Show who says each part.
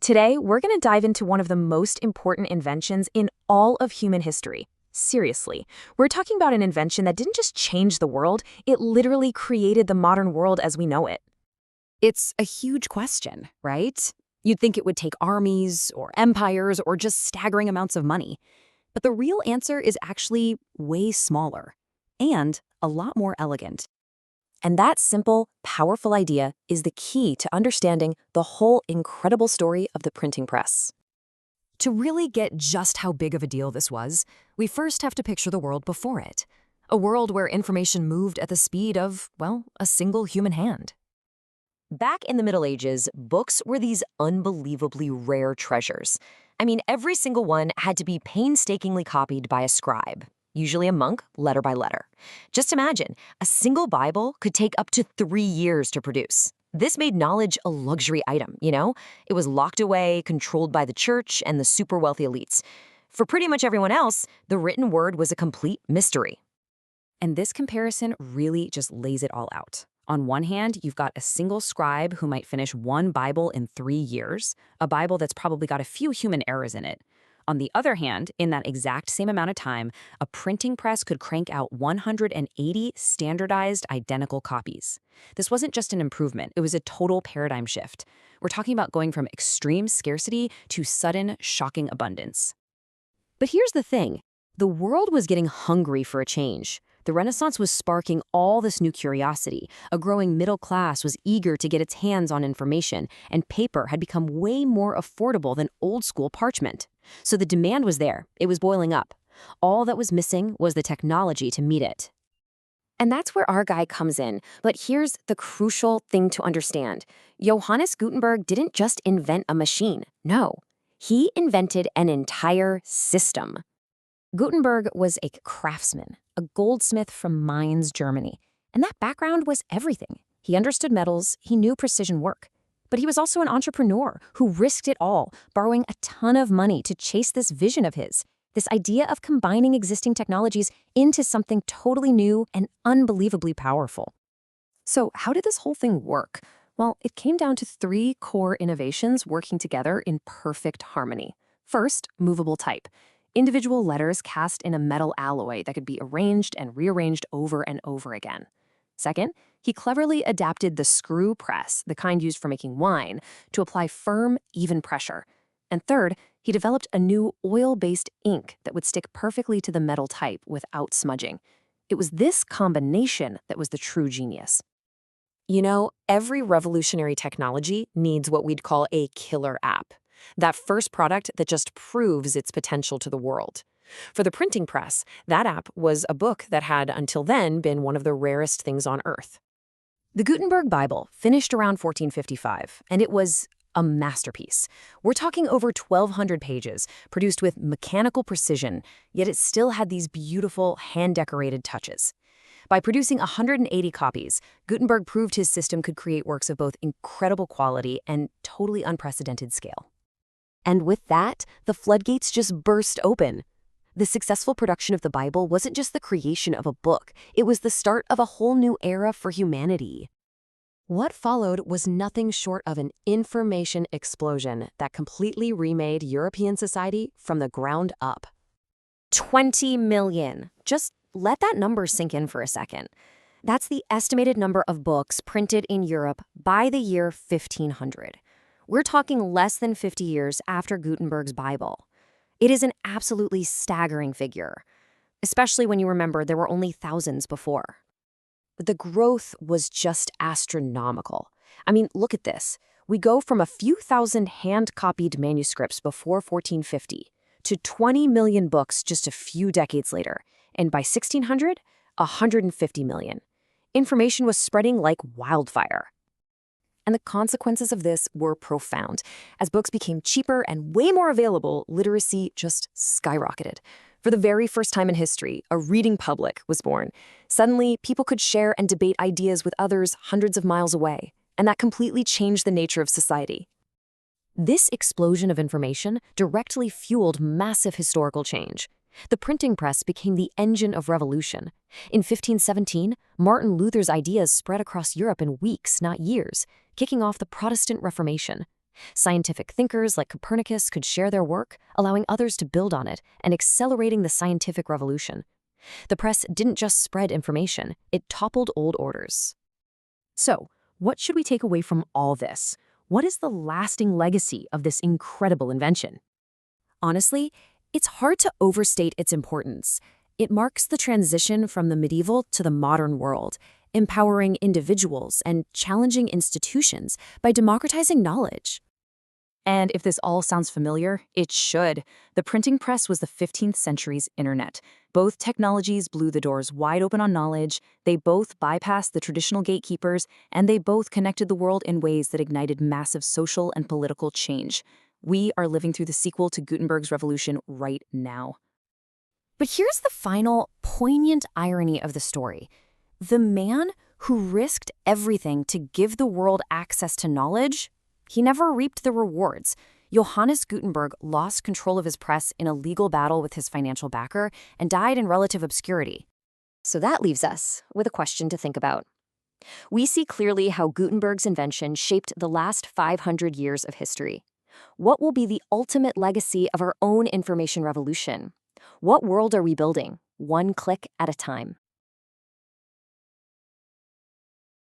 Speaker 1: Today, we're going to dive into one of the most important inventions in all of human history. Seriously, we're talking about an invention that didn't just change the world, it literally created the modern world as we know it.
Speaker 2: It's a huge question, right? You'd think it would take armies or empires or just staggering amounts of money. But the real answer is actually way smaller and a lot more elegant.
Speaker 1: And that simple, powerful idea is the key to understanding the whole incredible story of the printing press.
Speaker 2: To really get just how big of a deal this was, we first have to picture the world before it. A world where information moved at the speed of, well, a single human hand.
Speaker 1: Back in the Middle Ages, books were these unbelievably rare treasures. I mean, every single one had to be painstakingly copied by a scribe, usually a monk, letter by letter. Just imagine, a single Bible could take up to 3 years to produce. This made knowledge a luxury item, you know? It was locked away, controlled by the church and the super wealthy elites. For pretty much everyone else, the written word was a complete mystery.
Speaker 2: And this comparison really just lays it all out. On one hand, you've got a single scribe who might finish one Bible in 3 years, a Bible that's probably got a few human errors in it. On the other hand, in that exact same amount of time, a printing press could crank out 180 standardized identical copies. This wasn't just an improvement, it was a total paradigm shift. We're talking about going from extreme scarcity to sudden, shocking abundance. But here's the thing. The world was getting hungry for a change. The Renaissance was sparking all this new curiosity. A growing middle class was eager to get its hands on information, and paper had become way more affordable than old-school parchment. So the demand was there. It was boiling up. All that was missing was the technology to meet it.
Speaker 1: And that's where our guy comes in. But here's the crucial thing to understand. Johannes Gutenberg didn't just invent a machine. No, he invented an entire system. Gutenberg was a craftsman, a goldsmith from Mainz, Germany. And that background was everything. He understood metals, he knew precision work. But he was also an entrepreneur who risked it all, borrowing a ton of money to chase this vision of his, this idea of combining existing technologies into something totally new and unbelievably powerful. So how did this whole thing work? Well, it came down to 3 core innovations working together in perfect harmony. First, movable type. Individual letters cast in a metal alloy that could be arranged and rearranged over and over again. Second, he cleverly adapted the screw press, the kind used for making wine, to apply firm, even pressure. And third, he developed a new oil-based ink that would stick perfectly to the metal type without smudging. It was this combination that was the true genius. You know, every revolutionary technology needs what we'd call a killer app. That first product that just proves its potential to the world. For the printing press, that app was a book that had, until then, been one of the rarest things on Earth. The Gutenberg Bible finished around 1455, and it was a masterpiece. We're talking over 1,200 pages, produced with mechanical precision, yet it still had these beautiful, hand-decorated touches. By producing 180 copies, Gutenberg proved his system could create works of both incredible quality and totally unprecedented scale. And with that, the floodgates just burst open. The successful production of the Bible wasn't just the creation of a book, it was the start of a whole new era for humanity. What followed was nothing short of an information explosion that completely remade European society from the ground up. 20 million. Just let that number sink in for a second. That's the estimated number of books printed in Europe by the year 1500. We're talking less than 50 years after Gutenberg's Bible. It is an absolutely staggering figure, especially when you remember there were only thousands before. But the growth was just astronomical. I mean, look at this. We go from a few thousand hand-copied manuscripts before 1450 to 20 million books just a few decades later, and by 1600, 150 million. Information was spreading like wildfire. And the consequences of this were profound. As books became cheaper and way more available, literacy just skyrocketed. For the very first time in history, a reading public was born. Suddenly, people could share and debate ideas with others hundreds of miles away, and that completely changed the nature of society. This explosion of information directly fueled massive historical change. The printing press became the engine of revolution. In 1517, Martin Luther's ideas spread across Europe in weeks, not years, kicking off the Protestant Reformation. Scientific thinkers like Copernicus could share their work, allowing others to build on it and accelerating the scientific revolution. The press didn't just spread information, it toppled old orders. So, what should we take away from all this? What is the lasting legacy of this incredible invention? Honestly, it's hard to overstate its importance. It marks the transition from the medieval to the modern world, empowering individuals and challenging institutions by democratizing knowledge.
Speaker 2: And if this all sounds familiar, it should. The printing press was the 15th century's internet. Both technologies blew the doors wide open on knowledge, they both bypassed the traditional gatekeepers, and they both connected the world in ways that ignited massive social and political change. We are living through the sequel to Gutenberg's revolution right now.
Speaker 1: But here's the final, poignant irony of the story. The man who risked everything to give the world access to knowledge, he never reaped the rewards. Johannes Gutenberg lost control of his press in a legal battle with his financial backer and died in relative obscurity. So that leaves us with a question to think about. We see clearly how Gutenberg's invention shaped the last 500 years of history. What will be the ultimate legacy of our own information revolution? What world are we building, one click at a time?